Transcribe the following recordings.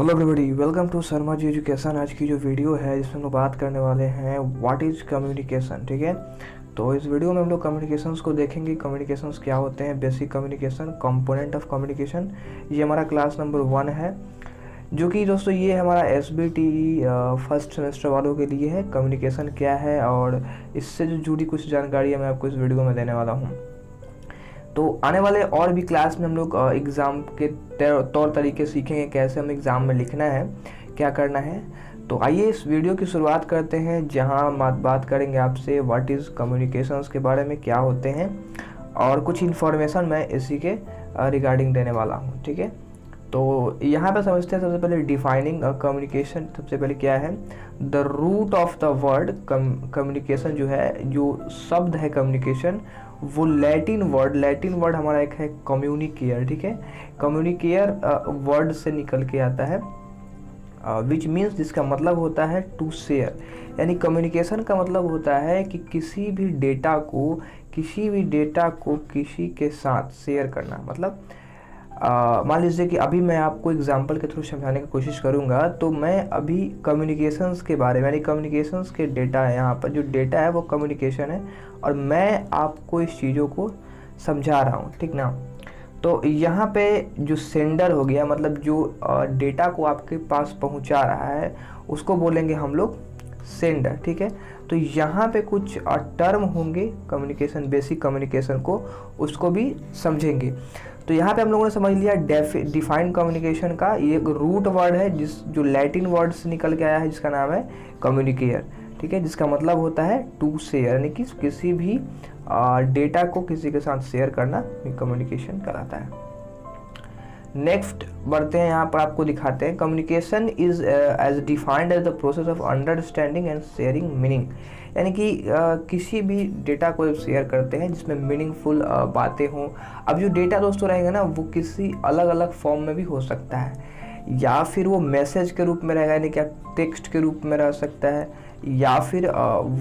Hello everybody, welcome to Sharma ji education. आज की जो वीडियो है जिसमें हम लोग बात करने वाले हैं व्हाट इज़ कम्युनिकेशन। ठीक है, तो इस वीडियो में हम लोग कम्युनिकेशंस को देखेंगे। कम्युनिकेशंस क्या होते हैं, basic communication, component of communication. ये हमारा क्लास नंबर 1 है, जो कि दोस्तों ये हमारा SBTE फर्स्ट सेमेस्टर वालों के लिए है। कम्युनिकेशन क्या है और इससे जो जुड़ी कुछ जानकारी मैं आपको इस वीडियो में देने वाला हूँ। तो आने वाले और भी क्लास में हम लोग एग्ज़ाम के तौर तरीके सीखेंगे, कैसे हम एग्ज़ाम में लिखना है, क्या करना है। तो आइए इस वीडियो की शुरुआत करते हैं, जहां हम बात करेंगे आपसे व्हाट इज़ कम्युनिकेशंस के बारे में, क्या होते हैं, और कुछ इन्फॉर्मेशन मैं इसी के रिगार्डिंग देने वाला हूं। ठीक है, तो यहाँ पे समझते हैं सबसे पहले डिफाइनिंग कम्युनिकेशन। सबसे पहले क्या है, the root of the word communication. जो है, जो शब्द है कम्युनिकेशन, वो लैटिन वर्ड हमारा एक है कम्युनिकेयर। ठीक है, कम्युनिकेयर वर्ड से निकल के आता है, विच मीन्स, जिसका मतलब होता है टू शेयर। यानी कम्युनिकेशन का मतलब होता है कि किसी भी डेटा को किसी के साथ शेयर करना। मतलब मान लीजिए कि अभी मैं आपको एग्जांपल के थ्रू समझाने की कोशिश करूंगा। तो मैं अभी कम्युनिकेशंस के बारे में, यानी कम्युनिकेशंस के डेटा है, यहाँ पर जो डेटा है वो कम्युनिकेशन है, और मैं आपको इस चीज़ों को समझा रहा हूँ। ठीक ना। तो यहाँ पे जो सेंडर हो गया, मतलब जो डेटा को आपके पास पहुँचा रहा है, उसको बोलेंगे हम लोग सेंडर। ठीक है, तो यहाँ पे कुछ टर्म होंगे कम्युनिकेशन, बेसिक कम्युनिकेशन को, उसको भी समझेंगे। तो यहाँ पे हम लोगों ने समझ लिया डिफाइन कम्युनिकेशन का। ये एक रूट वर्ड है जो लैटिन वर्ड से निकल के आया है, जिसका नाम है कम्युनिकेयर। ठीक है, जिसका मतलब होता है टू शेयर, यानी कि किसी भी डेटा को किसी के साथ शेयर करना कम्युनिकेशन कहलाता है। नेक्स्ट बढ़ते हैं, यहाँ पर आपको दिखाते हैं communication is as defined as the process of understanding and sharing meaning. यानी कि किसी भी डेटा को शेयर करते हैं जिसमें मीनिंगफुल बातें हों। अब जो डेटा दोस्तों रहेगा ना, वो किसी अलग अलग फॉर्म में भी हो सकता है, या फिर वो मैसेज के रूप में रहेगा, यानी कि टेक्स्ट के रूप में रह सकता है, या फिर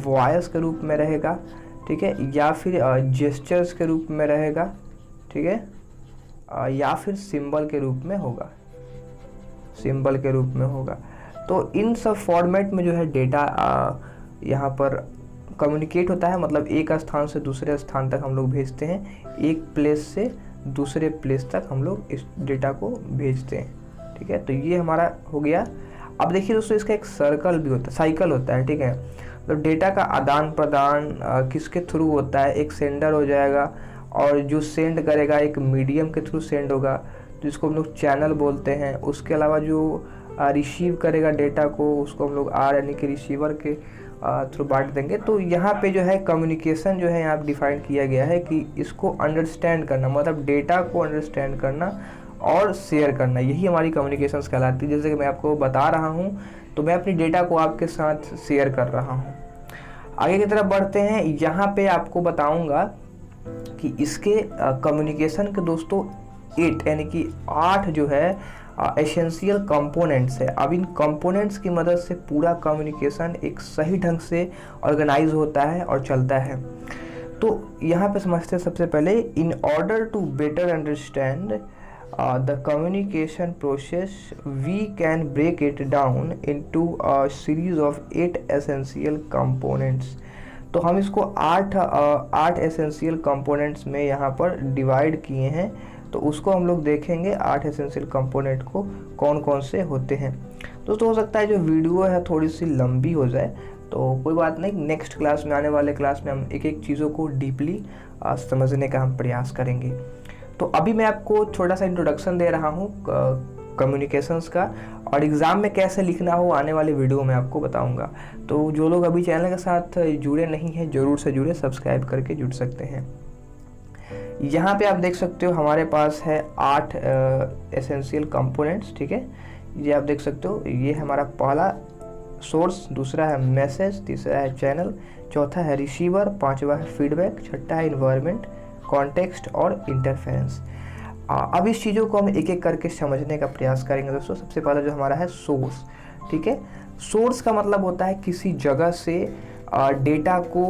वॉइस के रूप में रहेगा। ठीक है, या फिर जेस्चर्स के रूप में रहेगा। ठीक है, या फिर सिंबल के रूप में होगा। तो इन सब फॉर्मेट में जो है डेटा यहाँ पर कम्युनिकेट होता है। मतलब एक स्थान से दूसरे स्थान तक हम लोग भेजते हैं, एक प्लेस से दूसरे प्लेस तक हम लोग इस डेटा को भेजते हैं। ठीक है, तो ये हमारा हो गया। अब देखिए दोस्तों, इसका एक साइकिल होता है। ठीक है, तो डेटा का आदान प्रदान किसके थ्रू होता है, एक सेंडर हो जाएगा, और जो सेंड करेगा एक मीडियम के थ्रू सेंड होगा, जिसको हम लोग चैनल बोलते हैं। उसके अलावा जो रिसीव करेगा डेटा को, उसको हम लोग यानी कि रिसीवर के थ्रू बांट देंगे। तो यहाँ पे जो है कम्युनिकेशन जो है यहाँ डिफाइन किया गया है कि इसको अंडरस्टैंड करना, मतलब डेटा को अंडरस्टैंड करना और शेयर करना, यही हमारी कम्युनिकेशंस कहलाती है। जैसे कि मैं आपको बता रहा हूँ, तो मैं अपनी डेटा को आपके साथ शेयर कर रहा हूँ। आगे की तरफ बढ़ते हैं, यहाँ पे आपको बताऊँगा कि इसके कम्युनिकेशन के दोस्तों 8 यानी कि 8 जो है एसेंशियल कंपोनेंट्स है। अब इन कंपोनेंट्स की मदद से पूरा कम्युनिकेशन एक सही ढंग से ऑर्गेनाइज होता है और चलता है। तो यहाँ पे समझते हैं सबसे पहले, in order to better understand the communication process we can break it down into a series of 8 essential components. तो हम इसको 8 एसेंशियल कंपोनेंट्स में यहाँ पर डिवाइड किए हैं। तो उसको हम लोग देखेंगे, 8 एसेंशियल कंपोनेंट को कौन कौन से होते हैं। दोस्तों, हो सकता है जो वीडियो है थोड़ी सी लंबी हो जाए, तो कोई बात नहीं, नेक्स्ट क्लास में, आने वाले क्लास में हम एक एक चीज़ों को डीपली समझने का हम प्रयास करेंगे। तो अभी मैं आपको छोटा सा इंट्रोडक्शन दे रहा हूँ कम्युनिकेशंस का, और एग्ज़ाम में कैसे लिखना हो आने वाले वीडियो में आपको बताऊंगा। तो जो लोग अभी चैनल के साथ जुड़े नहीं हैं, ज़रूर से जुड़े, सब्सक्राइब करके जुड़ सकते हैं। यहाँ पे आप देख सकते हो हमारे पास है 8 एसेंशियल कंपोनेंट्स। ठीक है, ये आप देख सकते हो, ये हमारा पहला सोर्स, दूसरा है मैसेज, तीसरा है चैनल, चौथा है रिसीवर, पांचवा है फीडबैक, छठा है इन्वायरमेंट, कॉन्टेक्स्ट और इंटरफेरेंस। अब इस चीज़ों को हम एक एक करके समझने का प्रयास करेंगे दोस्तों। सबसे पहला जो हमारा है सोर्स। ठीक है, सोर्स का मतलब होता है किसी जगह से डेटा को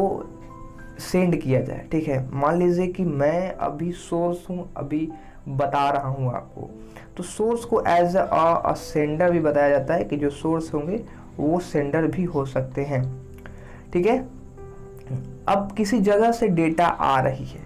सेंड किया जाए, ठीक है। मान लीजिए कि मैं अभी सोर्स हूँ, अभी बता रहा हूँ आपको, तो सोर्स को एज अ सेंडर भी बताया जाता है कि जो सोर्स होंगे वो सेंडर भी हो सकते हैं, ठीक है। अब किसी जगह से डेटा आ रही है,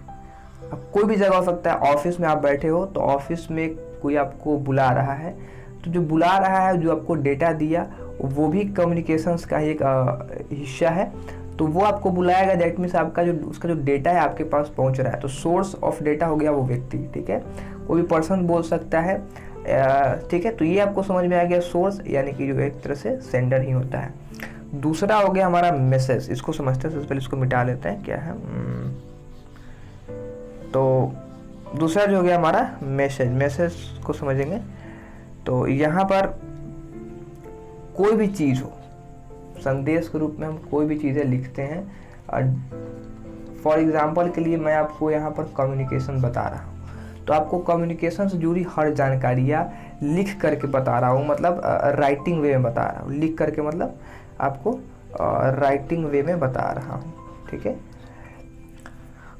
अब कोई भी जगह हो सकता है, ऑफिस में आप बैठे हो तो ऑफिस में कोई आपको बुला रहा है, तो जो बुला रहा है, जो आपको डेटा दिया, वो भी कम्युनिकेशंस का ही एक हिस्सा है, तो वो आपको बुलाएगा, दैट मीन्स आपका जो उसका जो डेटा है आपके पास पहुंच रहा है। तो सोर्स ऑफ डेटा हो गया वो व्यक्ति, ठीक है, कोई भी पर्सन बोल सकता है, ठीक है। तो ये आपको समझ में आ गया सोर्स यानी कि जो एक तरह से सेंडर ही होता है। दूसरा हो गया हमारा मैसेज, इसको समझते हैं, सबसे पहले इसको मिटा लेते हैं, क्या है। तो दूसरा जो हो गया हमारा मैसेज, मैसेज को समझेंगे तो यहाँ पर कोई भी चीज़ हो, संदेश के रूप में हम कोई भी चीज़ें लिखते हैं। फॉर एग्जांपल के लिए मैं आपको यहाँ पर कम्युनिकेशन बता रहा हूँ, तो आपको कम्युनिकेशन से जुड़ी हर जानकारियाँ लिख करके बता रहा हूँ, मतलब राइटिंग वे में बता रहा हूँ, लिख करके मतलब आपको राइटिंग वे में बता रहा हूँ, ठीक है।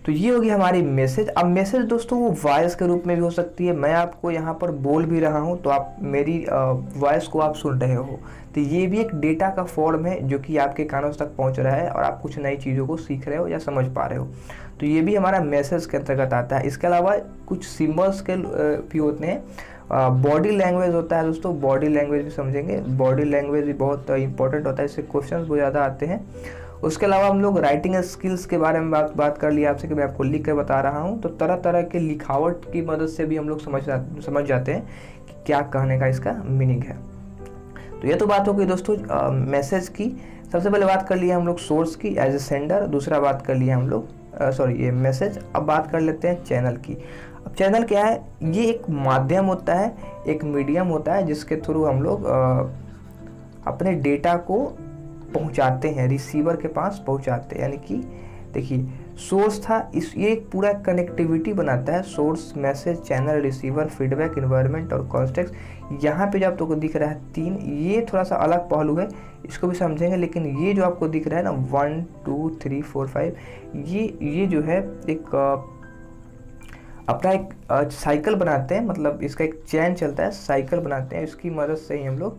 तो ये होगी हमारी मैसेज। अब मैसेज दोस्तों वो वॉइस के रूप में भी हो सकती है, मैं आपको यहाँ पर बोल भी रहा हूँ तो आप मेरी वॉइस को आप सुन रहे हो, तो ये भी एक डेटा का फॉर्म है जो कि आपके कानों तक पहुँच रहा है और आप कुछ नई चीज़ों को सीख रहे हो या समझ पा रहे हो, तो ये भी हमारा मैसेज के अंतर्गत आता है। इसके अलावा कुछ सिम्बल्स के भी होते हैं, बॉडी लैंग्वेज होता है दोस्तों, बॉडी लैंग्वेज भी समझेंगे, बॉडी लैंग्वेज भी बहुत इंपॉर्टेंट होता है, इससे क्वेश्चंस बहुत ज़्यादा आते हैं। उसके अलावा हम लोग राइटिंग स्किल्स के बारे में बात कर लिया आपसे कि मैं आपको लिख कर बता रहा हूँ, तो तरह तरह के लिखावट की मदद से भी हम लोग समझ जाते हैं कि क्या कहने का इसका मीनिंग है। तो ये तो बात हो गई दोस्तों मैसेज की। सबसे पहले बात कर लिया हम लोग सोर्स की एज ए सेंडर, दूसरा बात कर लिया हम लोग ये मैसेज। अब बात कर लेते हैं चैनल की। अब चैनल क्या है, ये एक माध्यम होता है, एक मीडियम होता है जिसके थ्रू हम लोग अपने डेटा को पहुंचाते हैं, रिसीवर के पास पहुंचाते हैं। यानी कि देखिए सोर्स था, ये एक पूरा कनेक्टिविटी बनाता है, source, message, channel, receiver, feedback, environment और कॉन्टेक्स्ट। यहाँ पे जो आपको दिख रहा है 3, ये थोड़ा सा अलग पहलू है, इसको भी समझेंगे, लेकिन ये जो आपको दिख रहा है ना 1 2 3 4 5, ये जो है एक अपना एक साइकिल बनाते हैं, मतलब इसका एक चैन चलता है, साइकिल बनाते हैं, इसकी मदद से ही हम लोग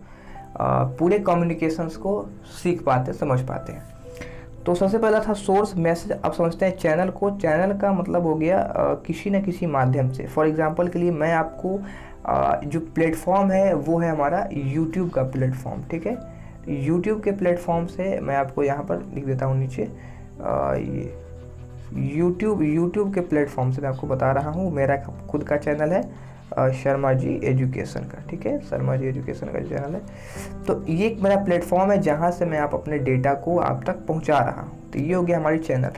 पूरे कम्युनिकेशंस को सीख पाते, समझ पाते हैं। तो सबसे पहला था सोर्स, मैसेज। अब समझते हैं चैनल को। चैनल का मतलब हो गया किसी न किसी माध्यम से। फॉर एग्जांपल के लिए मैं आपको जो प्लेटफॉर्म है वो है हमारा यूट्यूब का प्लेटफॉर्म, ठीक है। यूट्यूब के प्लेटफॉर्म से मैं आपको यहाँ पर लिख देता हूँ नीचे, ये यूट्यूब के प्लेटफॉर्म से मैं आपको बता रहा हूँ। मेरा खुद का चैनल है शर्मा जी एजुकेशन का, ठीक है, शर्मा जी एजुकेशन का चैनल है। तो ये एक मेरा प्लेटफॉर्म है जहाँ से मैं अपने डेटा को आप तक पहुँचा रहा हूँ। तो ये हो गया हमारी चैनल।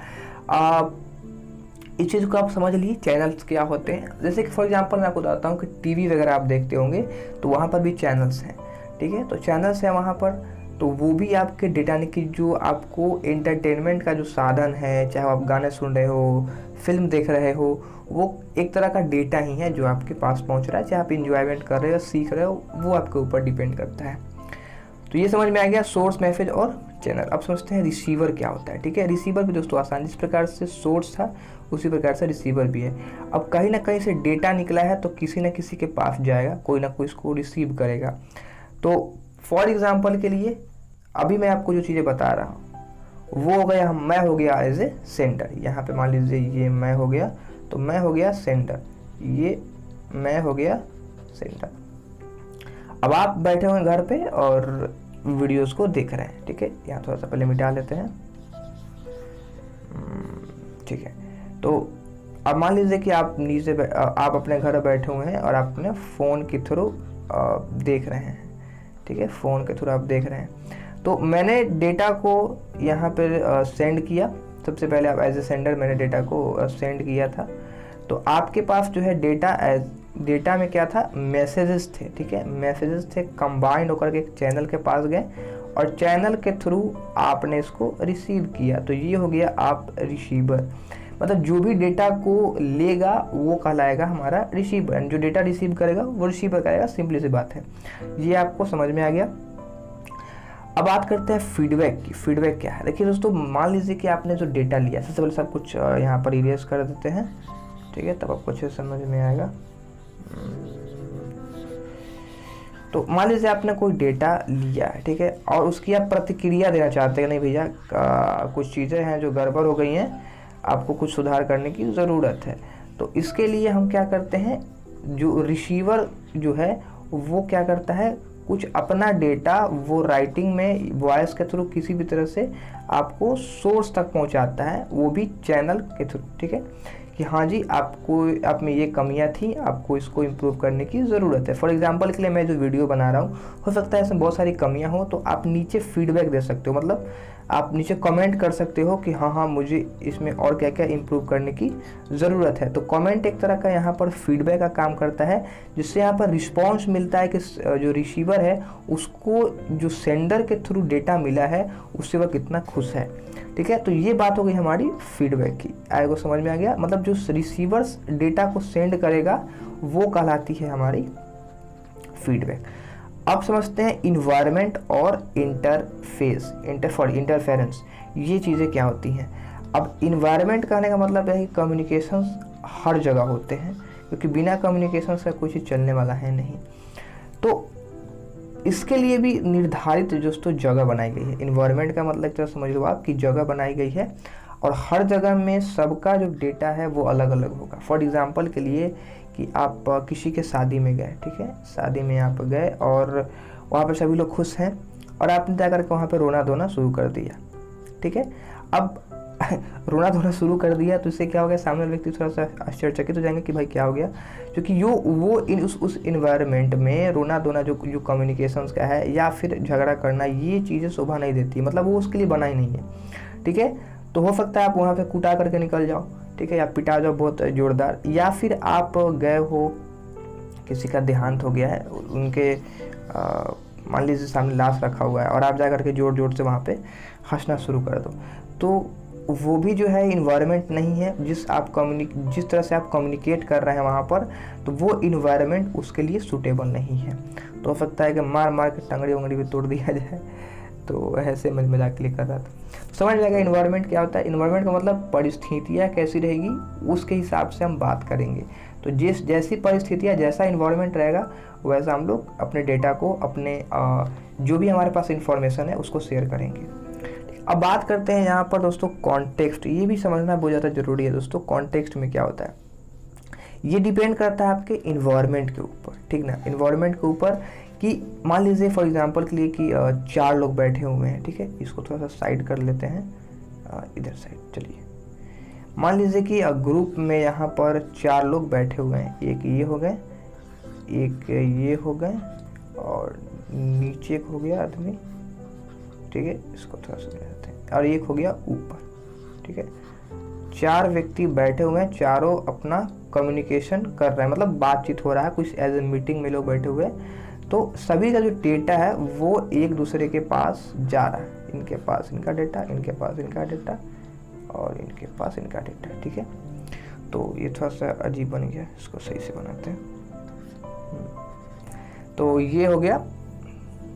इस चीज़ को आप समझ लीजिए चैनल्स क्या होते हैं। जैसे कि फॉर एग्जांपल मैं आपको बताता हूँ कि टीवी वगैरह आप देखते होंगे तो वहाँ पर भी चैनल्स हैं, ठीक है। तो चैनल्स हैं वहाँ पर, तो वो भी आपके डेटा यानी कि जो आपको एंटरटेनमेंट का जो साधन है, चाहे आप गाने सुन रहे हो, फिल्म देख रहे हो, वो एक तरह का डेटा ही है जो आपके पास पहुंच रहा है, चाहे आप इंजॉयमेंट कर रहे हो, सीख रहे हो, वो आपके ऊपर डिपेंड करता है। तो ये समझ में आ गया सोर्स, मैसेज और चैनल। अब समझते हैं रिसीवर क्या होता है, ठीक है। रिसीवर भी दोस्तों आसान, जिस प्रकार से सोर्स था उसी प्रकार से रिसीवर भी है। अब कहीं ना कहीं से डेटा निकला है तो किसी न किसी के पास जाएगा, कोई ना कोई इसको रिसीव करेगा। तो फॉर एग्जाम्पल के लिए अभी मैं आपको जो चीज़ें बता रहा हूँ वो हो गया, मैं हो गया एज ए सेंडर। यहाँ पे मान लीजिए ये मैं हो गया, तो मैं हो गया सेंडर, ये मैं हो गया सेंडर। अब आप बैठे हुए घर पे और वीडियोस को देख रहे हैं, ठीक है। यहाँ थोड़ा सा पहले मिटा लेते हैं, ठीक है। तो अब मान लीजिए कि आप नीचे आप अपने घर बैठे हुए हैं और आप अपने फ़ोन के थ्रू देख रहे हैं, ठीक है, फ़ोन के थ्रू आप देख रहे हैं। तो मैंने डेटा को यहाँ पर सेंड किया। सबसे पहले आप एज ए सेंडर मैंने डेटा को सेंड किया था। तो आपके पास जो है डेटा में क्या था, मैसेजेस थे, ठीक है, मैसेजेस थे, कंबाइंड होकर के एक चैनल के पास गए और चैनल के थ्रू आपने इसको रिसीव किया। तो ये हो गया आप रिसीवर, मतलब जो भी डेटा को लेगा वो कहलाएगा हमारा रिसीवर, जो डेटा रिसीव करेगा वो रिसीवर करेगा, सिंपली सी बात है। ये आपको समझ में आ गया। अब बात करते हैं फीडबैक की। फीडबैक क्या है? देखिए दोस्तों, मान लीजिए कि आपने जो डेटा लिया, सबसे पहले सब कुछ यहाँ पर इरेज कर देते हैं, ठीक है, तब आपको अच्छे से समझ में आएगा। तो मान लीजिए आपने कोई डेटा लिया है, ठीक है, और उसकी आप प्रतिक्रिया देना चाहते हैं, नहीं भैया कुछ चीज़ें हैं जो गड़बड़ हो गई हैं, आपको कुछ सुधार करने की ज़रूरत है। तो इसके लिए हम क्या करते हैं, जो रिसीवर जो है वो क्या करता है, कुछ अपना डेटा वो राइटिंग में वॉइस के थ्रू किसी भी तरह से आपको सोर्स तक पहुंचाता है, वो भी चैनल के थ्रू, ठीक है, कि हाँ जी आप में ये कमियां थी, आपको इसको इम्प्रूव करने की ज़रूरत है। फॉर एग्जांपल के लिए मैं जो वीडियो बना रहा हूँ, हो सकता है इसमें बहुत सारी कमियां हो, तो आप नीचे फीडबैक दे सकते हो, मतलब आप नीचे कमेंट कर सकते हो कि हाँ मुझे इसमें और क्या क्या इम्प्रूव करने की ज़रूरत है। तो कमेंट एक तरह का यहाँ पर फीडबैक का काम करता है, जिससे यहाँ पर रिस्पॉन्स मिलता है कि जो रिसीवर है उसको जो सेंडर के थ्रू डेटा मिला है उससे वह कितना खुश है, ठीक है। तो ये बात हो गई हमारी फीडबैक की। आगे को समझ में आ गया? मतलब जो रिसीवर्स डेटा को सेंड करेगा वो कहलाती है हमारी फीडबैक। अब समझते हैं इन्वायरमेंट और इंटरफेरेंस, ये चीज़ें क्या होती हैं। अब इन्वायरमेंट कहने का मतलब है कि कम्युनिकेशंस हर जगह होते हैं, क्योंकि बिना कम्युनिकेशंस का कुछ चलने वाला है नहीं। तो इसके लिए भी निर्धारित दोस्तों जगह बनाई गई है। इन्वायरमेंट का मतलब तो समझ लो आप कि जगह बनाई गई है, और हर जगह में सबका जो डेटा है वो अलग अलग होगा। फॉर एग्जांपल के लिए कि आप किसी के शादी में गए, ठीक है, शादी में आप गए और वहाँ पर सभी लोग खुश हैं, और आपने जा करके वहाँ पर रोना धोना शुरू कर दिया, ठीक है। अब रोना धोना शुरू कर दिया तो इससे क्या हो गया, सामने वाले व्यक्ति थोड़ा सा आश्चर्यचकित हो जाएंगे कि भाई क्या हो गया, क्योंकि वो उस इन्वायरमेंट में रोना धोना जो कम्युनिकेशंस का है या फिर झगड़ा करना, ये चीज़ें शोभा नहीं देती, मतलब वो उसके लिए बना ही नहीं है, ठीक है। तो हो सकता है आप वहाँ पे कुटा करके निकल जाओ, ठीक है, या पिटा जाओ बहुत जोरदार, या फिर आप गए हो, किसी का देहांत हो गया है, उनके मान लीजिए सामने लाश रखा हुआ है और आप जा करके जोर जोर से वहाँ पे हंसना शुरू कर दो, तो वो भी जो है इन्वायरमेंट नहीं है जिस तरह से आप कम्युनिकेट कर रहे हैं वहाँ पर, तो वो इन्वायरमेंट उसके लिए सूटेबल नहीं है। तो हो सकता है कि मार मार के टंगड़ी वंगड़ी भी तोड़ दिया जाए। तो ऐसे मजाक के लिए कर रहा था। तो समझ जाएगा इन्वायरमेंट क्या होता है। इन्वायरमेंट का मतलब परिस्थितियाँ कैसी रहेगी उसके हिसाब से हम बात करेंगे। तो जैसी परिस्थितियाँ, जैसा इन्वायरमेंट रहेगा वैसा हम लोग अपने डेटा को, अपने जो भी हमारे पास इंफॉर्मेशन है उसको शेयर करेंगे। अब बात करते हैं यहाँ पर दोस्तों कॉन्टेक्स्ट। ये भी समझना बहुत ज़्यादा ज़रूरी है दोस्तों। कॉन्टेक्स्ट में क्या होता है, ये डिपेंड करता है आपके इन्वायरमेंट के ऊपर, ठीक ना, इन्वायरमेंट के ऊपर। कि मान लीजिए फॉर एग्जांपल के लिए कि 4 लोग बैठे हुए हैं, ठीक है, इसको थोड़ा सा साइड कर लेते हैं, इधर साइड चलिए। मान लीजिए कि ग्रुप में यहाँ पर 4 लोग बैठे हुए हैं, एक ये हो गए, एक ये हो गए, और नीचे एक हो गया आदमी, ठीक है, इसको थोड़ा सा लेते हैं, और एक हो गया ऊपर, ठीक है। 4 व्यक्ति बैठे हुए हैं, चारों अपना कम्युनिकेशन कर रहे हैं, मतलब बातचीत हो रहा है, कुछ एज ए मीटिंग में लोग बैठे हुए हैं। तो सभी का जो डेटा है वो एक दूसरे के पास जा रहा है, इनके पास इनका डेटा, इनके पास इनका डेटा, और इनके पास इनका डेटा, ठीक है। तो ये थोड़ा सा अजीब बन गया, इसको सही से बनाते हैं। तो ये हो गया।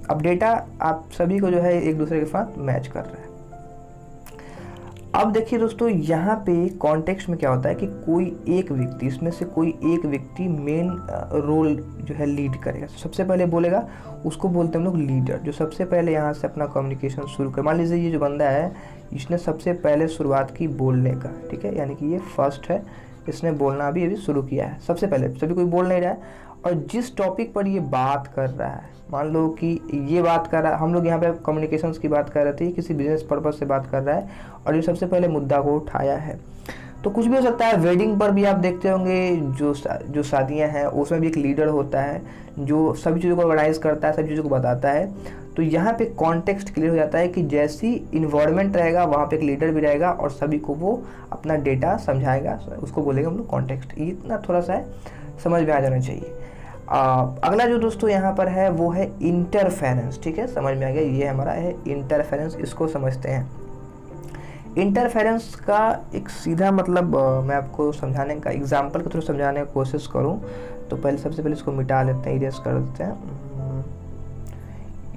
अब डेटा आप सभी को जो है एक दूसरे के साथ मैच कर रहा है। अब देखिए दोस्तों, यहाँ पे कॉन्टेक्स्ट में क्या होता है कि कोई एक व्यक्ति, इसमें से कोई एक व्यक्ति मेन रोल जो है लीड करेगा, सबसे पहले बोलेगा, उसको बोलते हैं हम लोग लीडर, जो सबसे पहले यहाँ से अपना कम्युनिकेशन शुरू करे। मान लीजिए ये जो बंदा है, इसने सबसे पहले शुरुआत की बोलने का, ठीक है, यानी कि ये फर्स्ट है, इसने बोलना अभी शुरू किया है सबसे पहले, सभी कोई बोल नहीं रहा है। और जिस टॉपिक पर ये बात कर रहा है, मान लो कि ये बात कर रहा है, हम लोग यहाँ पे कम्युनिकेशंस की बात कर रहे थे, किसी बिजनेस पर्पज से बात कर रहा है, और ये सबसे पहले मुद्दा को उठाया है। तो कुछ भी हो सकता है, वेडिंग पर भी आप देखते होंगे, जो शादियाँ हैं उसमें भी एक लीडर होता है जो सभी चीज़ों को ऑर्गेनाइज करता है, सभी चीज़ों को बताता है। तो यहाँ पे कॉन्टेक्स्ट क्लियर हो जाता है कि जैसी इन्वायरमेंट रहेगा वहाँ पे एक लीडर भी रहेगा और सभी को वो अपना डेटा समझाएगा, उसको बोलेगा हम लोग कॉन्टेक्स्ट। ये इतना थोड़ा सा समझ में आ जाना चाहिए। अगला जो दोस्तों यहाँ पर है वो है इंटरफेरेंस, ठीक है, समझ में आ गया, ये हमारा है इंटरफेरेंस। इसको समझते हैं। इंटरफेरेंस का एक सीधा मतलब मैं आपको समझाने का, एग्जांपल के थ्रू समझाने की कोशिश करूँ तो सबसे पहले इसको मिटा लेते हैं, इरेज कर देते हैं।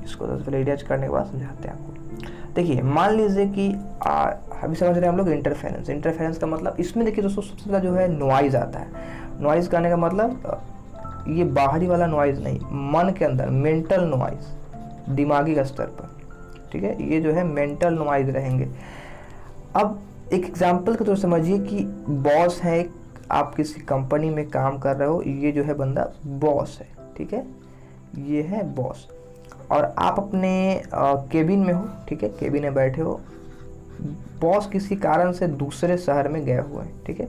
इसको सबसे पहले इरेज करने के बाद समझाते हैं आपको। देखिए मान लीजिए कि अभी समझ रहे हैं हम लोग इंटरफेरेंस। इंटरफेरेंस का मतलब इसमें देखिए दोस्तों सबसे ज़्यादा जो है नॉइज़ आता है। नॉइज़ करने का मतलब ये बाहरी वाला नॉइज़ नहीं, मन के अंदर मेंटल नॉइज़, दिमागी स्तर पर, ठीक है, ये जो है मेंटल नॉइज़ रहेंगे। अब एक एग्जांपल के तौर पर समझिए कि बॉस है, आप किसी कंपनी में काम कर रहे हो, ये जो है बंदा बॉस है, ठीक है, ये है बॉस, और आप अपने केबिन में हो, ठीक है, केबिन में बैठे हो। बॉस किसी कारण से दूसरे शहर में गए हुए हैं, ठीक है,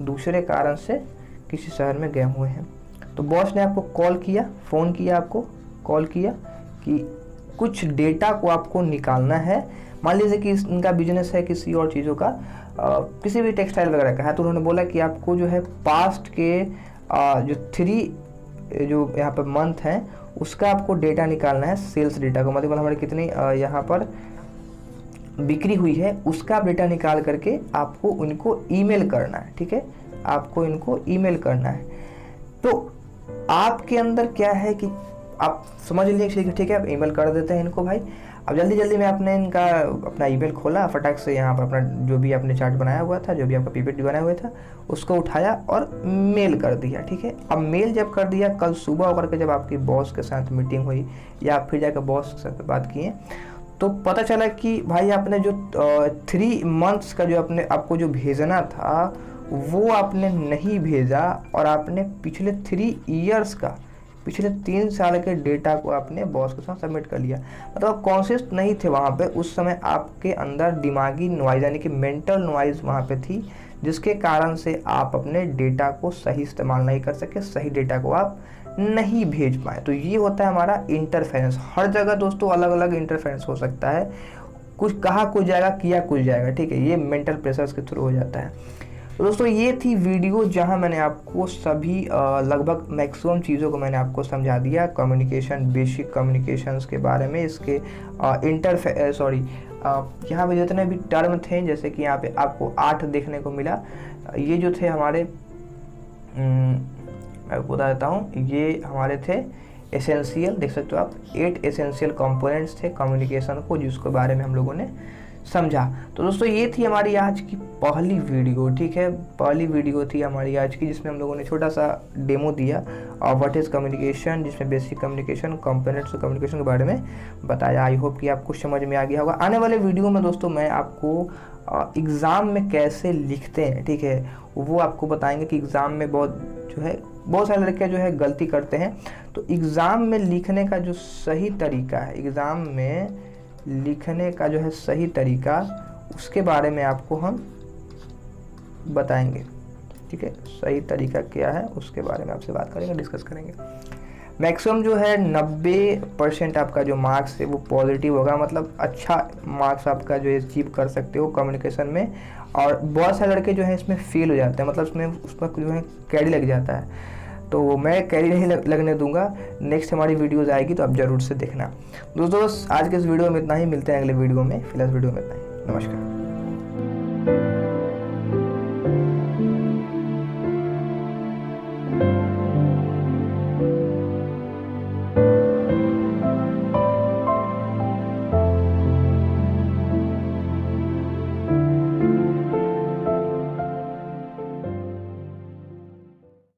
दूसरे कारण से किसी शहर में गए हुए हैं। तो बॉस ने आपको कॉल किया, फ़ोन किया, आपको कॉल किया कि कुछ डेटा को आपको निकालना है। मान लीजिए कि इनका बिजनेस है किसी और चीज़ों का, किसी भी टेक्सटाइल वगैरह का है, तो उन्होंने बोला कि आपको जो है पास्ट के जो 3 जो यहाँ पर मंथ हैं उसका आपको डेटा निकालना है, सेल्स डेटा को, मतलब हमारे कितनी यहाँ पर बिक्री हुई है उसका आप डेटा निकाल करके आपको उनको ईमेल करना है, ठीक है, आपको इनको ईमेल करना है। तो आपके अंदर क्या है कि आप समझ लीजिए, ठीक है, आप ईमेल कर देते हैं इनको भाई। अब जल्दी जल्दी में आपने इनका अपना ईमेल खोला, फटाक से यहाँ पर अपना जो भी आपने चार्ट बनाया हुआ था, जो भी आपका पीपीटी बनाया हुआ था, उसको उठाया और मेल कर दिया, ठीक है। अब मेल जब कर दिया, कल सुबह होकर के जब आपकी बॉस के साथ मीटिंग हुई या आप फिर जाकर बॉस के साथ बात किए, तो पता चला कि भाई आपने जो 3 मंथ्स का जो आपको जो भेजना था वो आपने नहीं भेजा, और आपने पिछले 3 ईयर्स का, पिछले 3 साल के डेटा को आपने बॉस के साथ सबमिट कर लिया। मतलब आप कॉन्शियस नहीं थे वहाँ पे, उस समय आपके अंदर दिमागी नॉइज़ यानी कि मेंटल नॉइज़ वहाँ पे थी, जिसके कारण से आप अपने डेटा को सही इस्तेमाल नहीं कर सके, सही डेटा को आप नहीं भेज पाए। तो ये होता है हमारा इंटरफेरेंस। हर जगह दोस्तों अलग अलग इंटरफेरेंस हो सकता है, कुछ कहा कुछ जाएगा, किया कुछ जाएगा, ठीक है, ये मेंटल प्रेशर्स के थ्रू हो जाता है। तो दोस्तों ये थी वीडियो जहां मैंने आपको सभी लगभग मैक्सिमम चीज़ों को मैंने आपको समझा दिया, कम्युनिकेशन, बेसिक कम्युनिकेशंस के बारे में, इसके यहाँ पे जितने भी टर्म थे, जैसे कि यहाँ पे आपको 8 देखने को मिला, ये जो थे हमारे, मैं आपको बता देता हूँ, ये हमारे थे एसेंशियल, देख सकते हो आप, 8 एसेंशियल कंपोनेंट्स थे कम्युनिकेशन को, जिसके बारे में हम लोगों ने समझा। तो दोस्तों ये थी हमारी आज की पहली वीडियो, ठीक है, पहली वीडियो थी हमारी आज की, जिसमें हम लोगों ने छोटा सा डेमो दिया और व्हाट इज़ कम्युनिकेशन, जिसमें basic communication, components of communication के बारे में बताया। आई होप कि आपको समझ में आ गया होगा। आने वाले वीडियो में दोस्तों मैं आपको एग्ज़ाम में कैसे लिखते हैं, ठीक है, वो आपको बताएंगे कि एग्ज़ाम में बहुत सारे लड़के जो है गलती करते हैं। तो एग्ज़ाम में लिखने का जो सही तरीका है, एग्ज़ाम में लिखने का जो है सही तरीका, उसके बारे में आपको हम बताएंगे, ठीक है, सही तरीका क्या है उसके बारे में आपसे बात करेंगे, डिस्कस करेंगे। मैक्सिमम जो है 90% आपका जो मार्क्स है वो पॉजिटिव होगा, मतलब अच्छा मार्क्स आपका जो अचीव कर सकते हो कम्युनिकेशन में। और बहुत सारे लड़के जो है इसमें फेल हो जाते हैं, मतलब उसमें जो है कैरी लग जाता है, तो मैं कैरी नहीं लगने दूंगा। नेक्स्ट हमारी वीडियोज़ आएगी तो आप ज़रूर से देखना। दोस्तों आज के इस वीडियो में इतना ही, मिलते हैं अगले वीडियो में, फिलहाल वीडियो में इतना ही, नमस्कार।